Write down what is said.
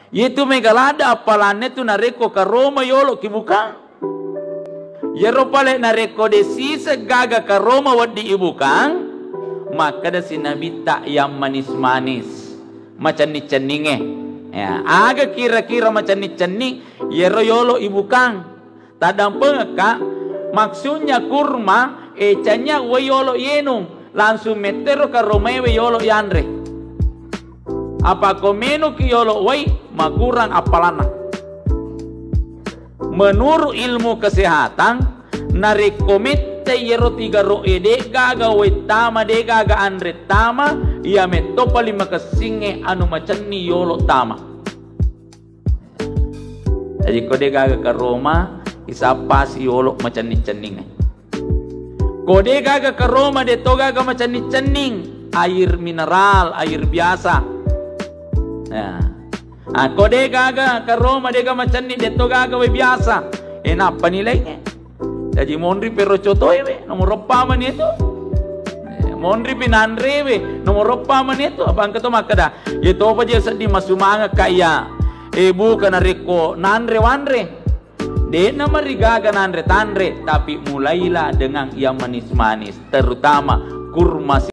Itu megalada apalane tu nareko ka Roma yolo kibuka. Yero pale nareko desi segaga ka Roma wadi ibukang. Maka da sinabi tak yang manis-manis. Macam ni ceninge. Ya, aga kira-kira macam ni cening. Yero yolo ibukang. Tadang pengeka. Maksudnya kurma. Ecanya we yolo yenung. Langsung metero ka Roma we yolo yanre. Apa komeno ki yolo wai makurang apalana. Menurut ilmu kesehatan narekomete yero tiga ro ede gaga wai tama de gaga andre tama ya meto pali makasinge anu macan ni yolo tama. Jadi kode gaga ke Roma isapa si yolo macan ni cening. Kode gaga ke Roma de to gaga macan ni cening air mineral air biasa. Nah, kode gaga ke Roma dega macam ni deto gaga we biasa. Apa nilainya? Jadi mondri pero cotoy we nomor apa man itu? Mondri pinandre we nomor apa man itu? Abang keto makada. Itu apa dia sedih masumanga kaya. Bukan reko nandre wanre. De nama rigaga nandre tandre, tapi mulailah dengan yang manis-manis, terutama kurma.